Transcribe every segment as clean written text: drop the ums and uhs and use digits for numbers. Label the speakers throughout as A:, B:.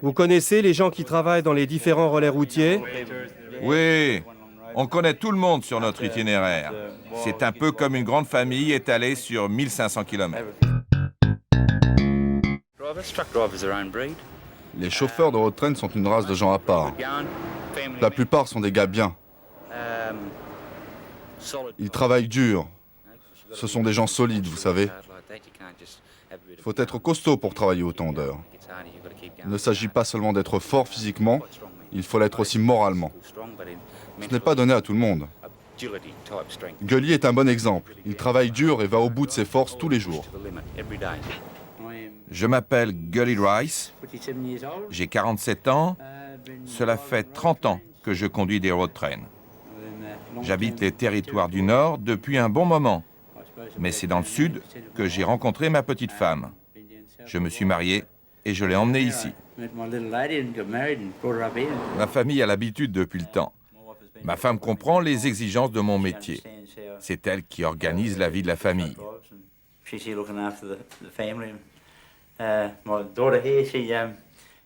A: Vous connaissez les gens qui travaillent dans les différents relais routiers?
B: Oui, on connaît tout le monde sur notre itinéraire. C'est un peu comme une grande famille étalée sur 1500 km.
C: Les chauffeurs de road train sont une race de gens à part. La plupart sont des gars bien. Ils travaillent dur. Ce sont des gens solides, vous savez. Il faut être costaud pour travailler autant d'heures. Il ne s'agit pas seulement d'être fort physiquement, il faut l'être aussi moralement. Ce n'est pas donné à tout le monde. Gully est un bon exemple. Il travaille dur et va au bout de ses forces tous les jours.
B: Je m'appelle Gully Rice, j'ai 47 ans. Cela fait 30 ans que je conduis des road trains. J'habite les territoires du Nord depuis un bon moment, mais c'est dans le Sud que j'ai rencontré ma petite femme. Je me suis marié et je l'ai emmenée ici. Ma famille a l'habitude depuis le temps. Ma femme comprend les exigences de mon métier. C'est elle qui organise la vie de la famille.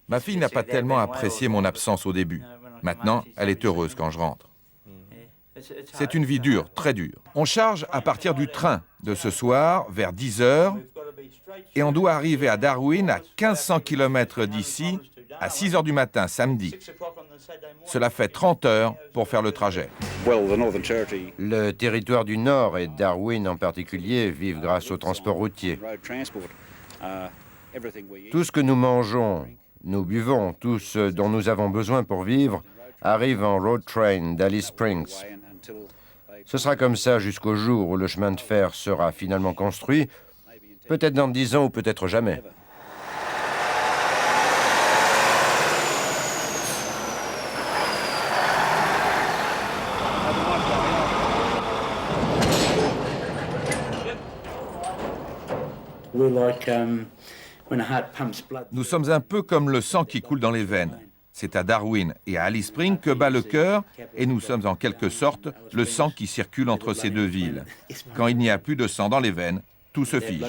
B: Ma fille n'a pas tellement apprécié mon absence au début. Maintenant, elle est heureuse quand je rentre. C'est une vie dure, très dure. On charge à partir du train de ce soir vers 10 heures et on doit arriver à Darwin à 1500 km d'ici à 6 heures du matin samedi. Cela fait 30 heures pour faire le trajet.
D: Le territoire du Nord et Darwin en particulier vivent grâce au transport routier. Tout ce que nous mangeons, nous buvons, tout ce dont nous avons besoin pour vivre arrive en road train d'Alice Springs. Ce sera comme ça jusqu'au jour où le chemin de fer sera finalement construit, peut-être dans 10 ans ou peut-être jamais.
B: Nous sommes un peu comme le sang qui coule dans les veines. C'est à Darwin et à Alice Springs que bat le cœur et nous sommes en quelque sorte le sang qui circule entre ces deux villes. Quand il n'y a plus de sang dans les veines, tout se fige.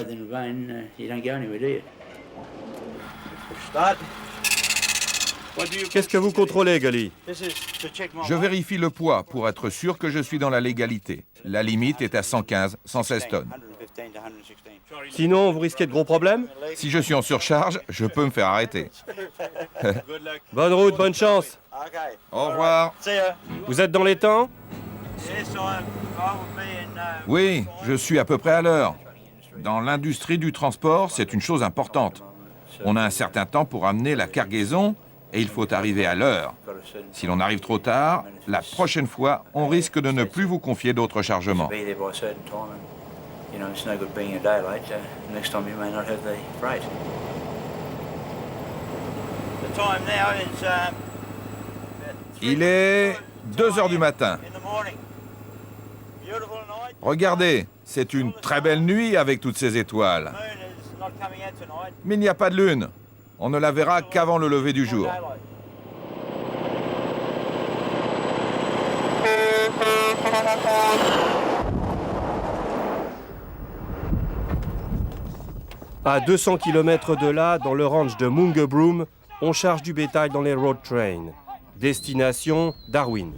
A: Qu'est-ce que vous contrôlez, Gully?
B: Je vérifie le poids pour être sûr que je suis dans la légalité. La limite est à 115, 116 tonnes.
A: Sinon, vous risquez de gros problèmes?
B: Si je suis en surcharge, je peux me faire arrêter.
A: Bonne route, bonne chance.
B: Au revoir.
A: Vous êtes dans les temps?
B: Oui, je suis à peu près à l'heure. Dans l'industrie du transport, c'est une chose importante. On a un certain temps pour amener la cargaison et il faut arriver à l'heure. Si l'on arrive trop tard, la prochaine fois, on risque de ne plus vous confier d'autres chargements. Il est 2 heures du matin. Regardez, c'est une très belle nuit avec toutes ces étoiles. Mais il n'y a pas de lune. On ne la verra qu'avant le lever du jour.
A: À 200 km de là, dans le ranch de Moongebroom, on charge du bétail dans les road trains. Destination Darwin.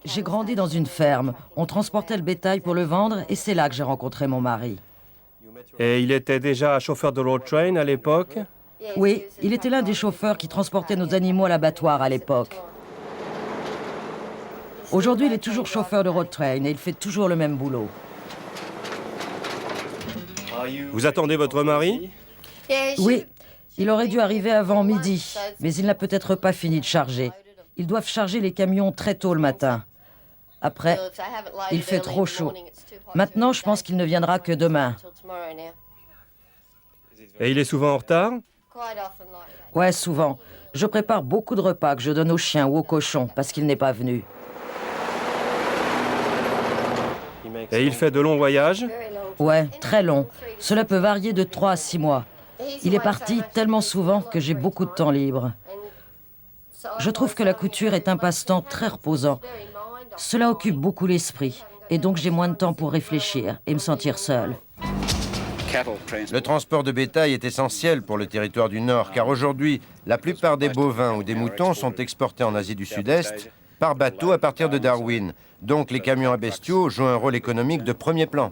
E: J'ai grandi dans une ferme. On transportait le bétail pour le vendre et c'est là que j'ai rencontré mon mari.
A: Et il était déjà chauffeur de road train à l'époque?
E: Oui, il était l'un des chauffeurs qui transportaient nos animaux à l'abattoir à l'époque. Aujourd'hui, il est toujours chauffeur de road train et il fait toujours le même boulot.
A: Vous attendez votre mari?
E: Oui, il aurait dû arriver avant midi, mais il n'a peut-être pas fini de charger. Ils doivent charger les camions très tôt le matin. Après, il fait trop chaud. Maintenant, je pense qu'il ne viendra que demain.
A: Et il est souvent en retard?
E: Ouais, souvent. Je prépare beaucoup de repas que je donne aux chiens ou aux cochons parce qu'il n'est pas venu.
A: Et il fait de longs voyages?
E: Ouais, très long. Cela peut varier de 3 à 6 mois. Il est parti tellement souvent que j'ai beaucoup de temps libre. Je trouve que la couture est un passe-temps très reposant. Cela occupe beaucoup l'esprit, et donc j'ai moins de temps pour réfléchir et me sentir seule.
D: Le transport de bétail est essentiel pour le territoire du Nord, car aujourd'hui, la plupart des bovins ou des moutons sont exportés en Asie du Sud-Est par bateau à partir de Darwin. Donc les camions à bestiaux jouent un rôle économique de premier plan.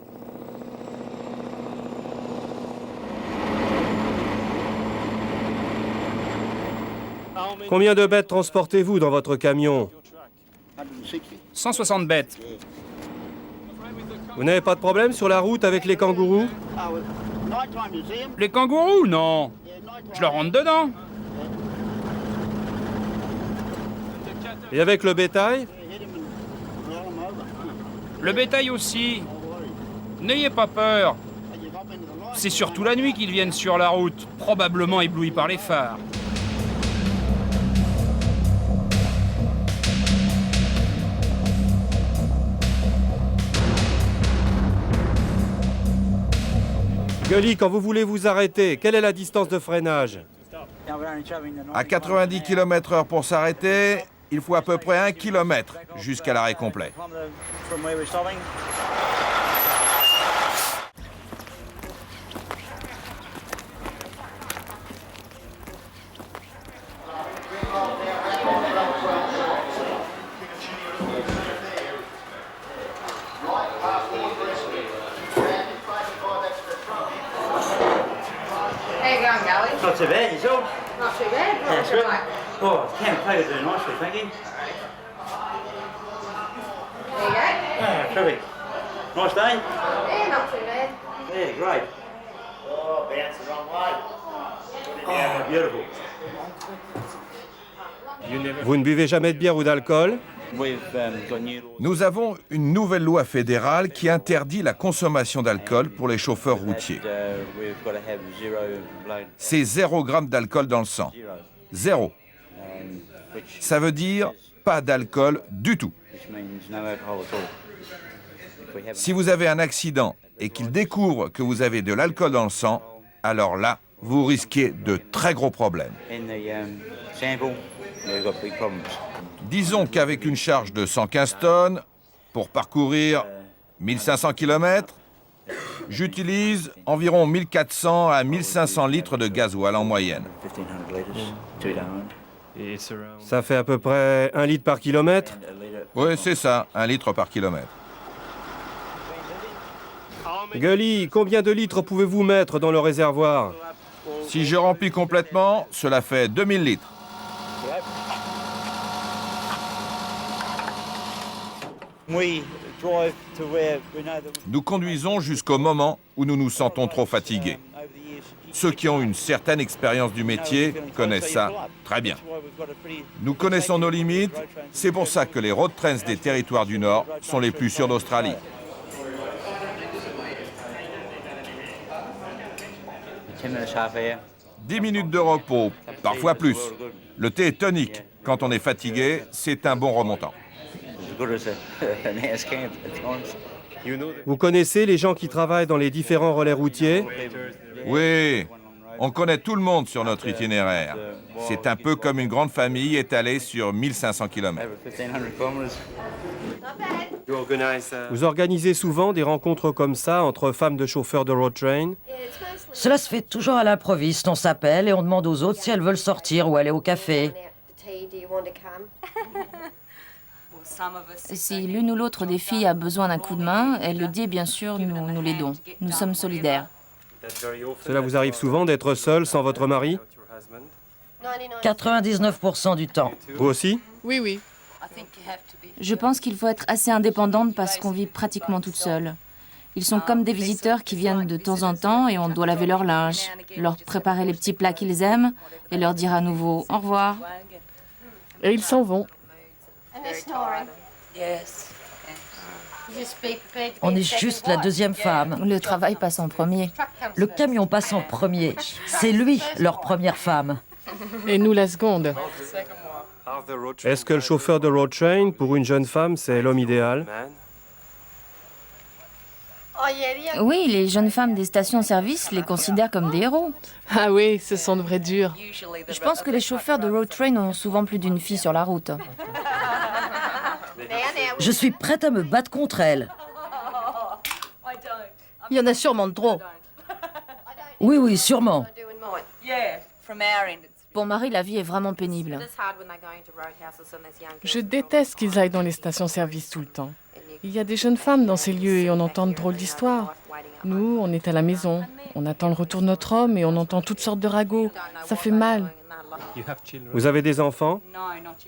A: Combien de bêtes transportez-vous dans votre camion?
F: 160 bêtes.
A: Vous n'avez pas de problème sur la route avec les kangourous?
F: Les kangourous, non. Je leur rentre dedans.
A: Et avec le bétail?
F: Le bétail aussi. N'ayez pas peur. C'est surtout la nuit qu'ils viennent sur la route, probablement éblouis par les phares.
A: Gully, quand vous voulez vous arrêter, quelle est la distance de freinage?
B: À 90 km/h pour s'arrêter, il faut à peu près 1 km jusqu'à l'arrêt complet.
G: Not too bad, yourself?
H: Not too bad.
G: Yeah,
H: What's
G: good.
H: it like?
G: Oh, can play doing nicely, thank you.
H: There you go.
G: Ah, terrific. Nice day?
H: Yeah, not too bad.
G: Yeah, great. Oh, bounce the wrong way. Oh, beautiful.
A: Vous ne buvez jamais de bière ou d'alcool?
G: Got new laws.
B: Nous avons une nouvelle loi fédérale qui interdit la consommation d'alcool pour les chauffeurs routiers.
G: We've got to have 0 blood.
B: C'est 0 g d'alcool dans le sang. 0.
G: Which
B: Ça veut dire pas d'alcool du tout.
G: means no alcohol at all. If we have
B: Si vous avez un accident et qu'ils découvrent que vous avez de l'alcool dans le sang, alors là, vous risquez de très gros problèmes.
G: in the sample, we've got big problems.
B: Disons qu'avec une charge de 115 tonnes, pour parcourir 1500 km, j'utilise environ 1400 à 1500 litres de gasoil en moyenne.
G: 1,500 litres, 2 down.
A: Ça fait à peu près 1 litre par kilomètre?
G: A litre.
B: Oui, c'est ça, 1 litre par kilomètre.
A: Gully, combien de litres pouvez-vous mettre dans le réservoir?
B: Si je remplis complètement, cela fait 2000 litres.
G: We drive to where we know that
B: Nous conduisons jusqu'au moment où nous nous sentons trop fatigués.
G: over the years.
B: Ceux qui ont une certaine expérience du métier connaissent ça très bien. Nous connaissons nos limites, c'est pour ça que les road trains des territoires du Nord sont les plus sûrs d'Australie.
G: Half hour.
B: 10 minutes de repos, parfois plus. Le thé est tonique. Quand on est fatigué, c'est un bon remontant.
G: As good as an house camp at times.
A: Vous connaissez les gens qui travaillent dans les différents relais routiers?
B: Oui, on connaît tout le monde sur notre itinéraire. C'est un peu comme une grande famille étalée sur 1500 km.
G: Over 1,500 kilometres.
H: Not bad.
A: Vous organisez souvent des rencontres comme ça entre femmes de chauffeurs de road train?
H: Yeah, it's mostly
E: Cela se fait toujours à l'improviste. On s'appelle et on demande aux autres si elles veulent sortir ou aller au café.
H: out for tea. Do you want to come?
I: Si l'une ou l'autre des filles a besoin d'un coup de main, elle le dit et bien sûr, nous l'aidons. Nous sommes solidaires.
A: Cela vous arrive souvent d'être seule sans votre mari?
E: 99% du temps.
A: Vous aussi?
J: Oui, oui.
I: Je pense qu'il faut être assez indépendante parce qu'on vit pratiquement toute seule. Ils sont comme des visiteurs qui viennent de temps en temps et on doit laver leur linge, leur préparer les petits plats qu'ils aiment et leur dire à nouveau au revoir.
J: Et ils s'en vont.
H: And they're snoring. Just be prepared to be
E: On
H: the
E: est
H: second
E: juste la
H: wife.
E: deuxième femme.
I: Le travail passe en premier.
H: Truck comes
E: Le
H: first.
E: camion passe en premier. C'est lui, leur première femme.
J: Et nous la seconde.
A: Est-ce que le chauffeur de road train, pour une jeune femme, c'est l'homme idéal?
I: Oui, les jeunes femmes des stations-service les considèrent comme des héros.
J: Ah oui, ce sont de vrais durs.
I: Je pense que les chauffeurs de road train ont souvent plus d'une fille sur la route.
E: Je suis prête à me battre contre elle.
K: Il y en a sûrement de trop.
E: Oui, oui, sûrement.
I: Pour Marie, la vie est vraiment pénible.
J: Je déteste qu'ils aillent dans les stations-service tout le temps. Il y a des jeunes femmes dans ces lieux et on entend de drôles d'histoires. Nous, on est à la maison. On attend le retour de notre homme et on entend toutes sortes de ragots. Ça fait mal.
A: Vous avez des enfants?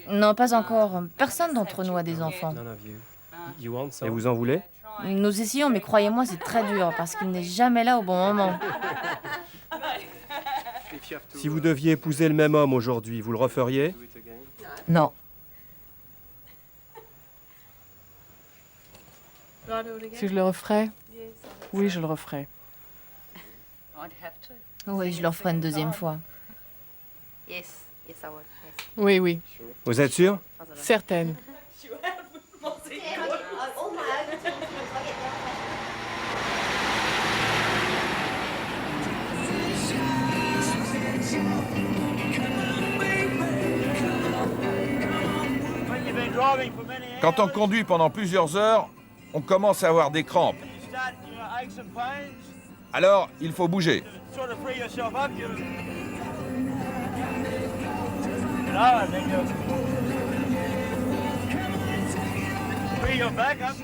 I: Non, pas encore. Personne d'entre nous a des enfants.
A: Et vous en voulez?
I: Nous essayons, mais croyez-moi, c'est très dur parce qu'il n'est jamais là au bon moment.
A: Si vous deviez épouser le même homme aujourd'hui, vous le referiez?
E: Non.
J: Si je le referais? Oui, je le referais.
I: Oui, je le referai une deuxième fois.
J: Oui, oui,
A: Vous êtes sûr?
J: certaine.
B: Quand on conduit pendant plusieurs heures, on commence à avoir des crampes. Alors, il faut bouger.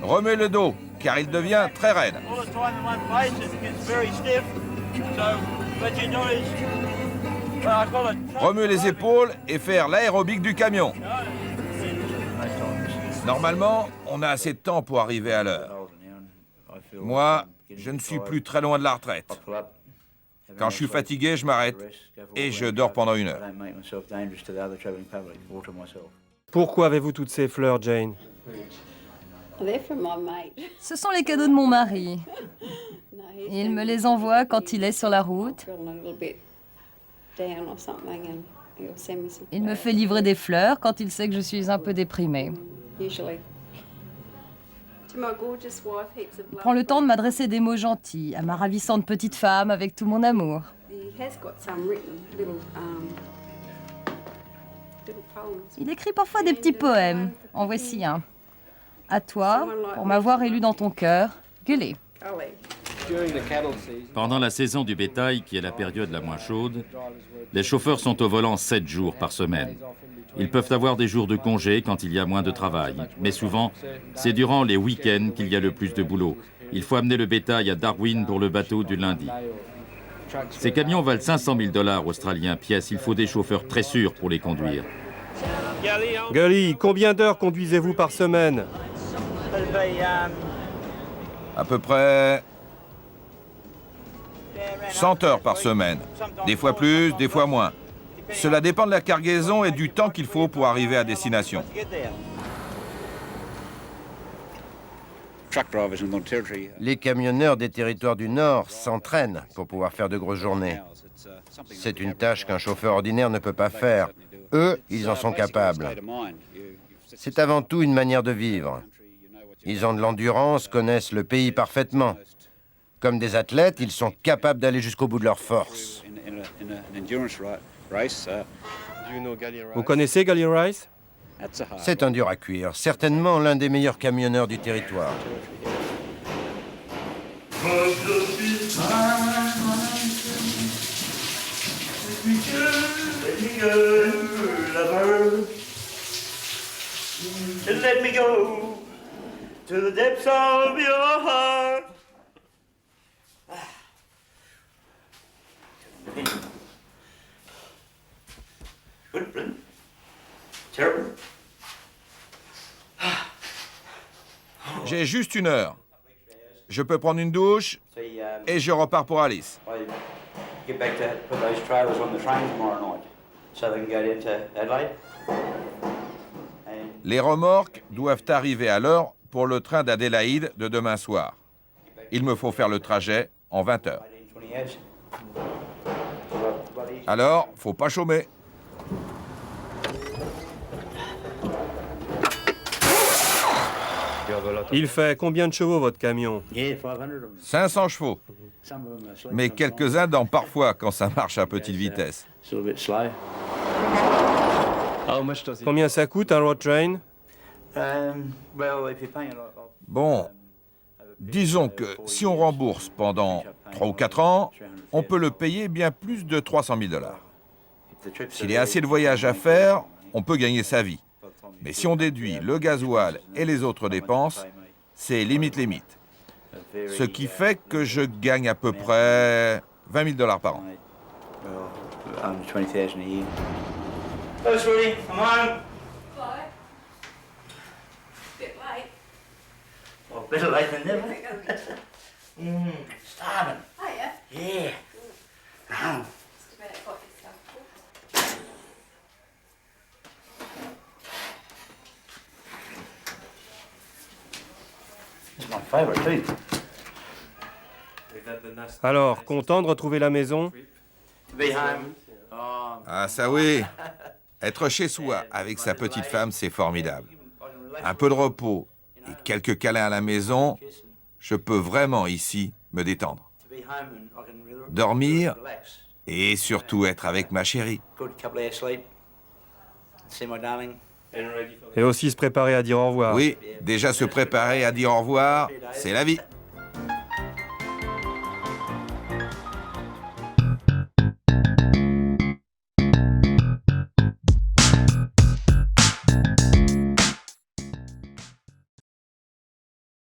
B: Remets le dos, car il devient très raide. Remets les épaules et faire l'aérobic du camion. Normalement, on a assez de temps pour arriver à l'heure. Moi, je ne suis plus très loin de la retraite. Quand je suis fatigué, je m'arrête et je dors pendant 1 heure.
A: Pourquoi avez-vous toutes ces fleurs, Jane?
K: Ce sont les cadeaux de mon mari. Il me les envoie quand il est sur la route. Il me fait livrer des fleurs quand il sait que je suis un peu déprimée. Prends le temps de m'adresser des mots gentils à ma ravissante petite femme avec tout mon amour. Il écrit parfois des petits poèmes. En voici un. À toi, pour m'avoir élu dans ton cœur, Gully.
L: Pendant la saison du bétail, qui est la période la moins chaude, les chauffeurs sont au volant 7 jours par semaine. Ils peuvent avoir des jours de congé quand il y a moins de travail, mais souvent, c'est durant les week-ends qu'il y a le plus de boulot. Il faut amener le bétail à Darwin pour le bateau du lundi. Ces camions valent 500 000 $ australiens pièce. Il faut des chauffeurs très sûrs pour les conduire.
A: Gully, combien d'heures conduisez-vous par semaine?
B: À peu près 100 heures par semaine. Des fois plus, des fois moins. Cela dépend de la cargaison et du temps qu'il faut pour arriver à destination.
D: Les camionneurs des territoires du Nord s'entraînent pour pouvoir faire de grosses journées. C'est une tâche qu'un chauffeur ordinaire ne peut pas faire. Eux, ils en sont capables. C'est avant tout une manière de vivre. Ils ont de l'endurance, connaissent le pays parfaitement. Comme des athlètes, ils sont capables d'aller jusqu'au bout de leur force.
A: Vous connaissez Gully Rice?
D: C'est un dur à cuire, certainement l'un des meilleurs camionneurs du territoire.
G: Let me go to the depths of your heart. Terrible.
B: J'ai juste 1 heure. Je peux prendre une douche et je repars pour Alice.
G: Get back to put those trailers on the train tomorrow night, so they can go down to Adelaide.
B: Les remorques doivent arriver à l'heure pour le train d'Adélaïde de demain soir. Il me faut faire le trajet en 20 heures. Alors, faut pas chômer.
A: Il fait combien de chevaux votre camion?
B: 500 chevaux, mais quelques-uns dansent parfois quand ça marche à petite vitesse.
A: Combien ça coûte un road train?
B: Bon, disons que si on rembourse pendant 3 ou 4 ans, on peut le payer bien plus de 300 000 $. S'il y a assez de voyages à faire, on peut gagner sa vie. Mais si on déduit le gasoil et les autres dépenses, c'est limite. Ce qui fait que je gagne à peu près 20 000 $ par an.
G: Better late than never. Starving.
H: Oh, yeah.
G: Yeah. It's my favourite too.
A: Alors, content de retrouver la maison?
G: To be home. Oh,
B: Ah ça oui, être chez soi avec sa petite femme, c'est formidable. Un peu de repos et quelques câlins à la maison, je peux vraiment ici me détendre.
G: to be home and I can really
B: Dormir
G: relax.
B: et surtout être avec ma chérie.
G: Good couple of hours sleep. See my darling.
A: Et aussi se préparer à dire au revoir.
B: Oui, déjà se préparer à dire au revoir, c'est la vie.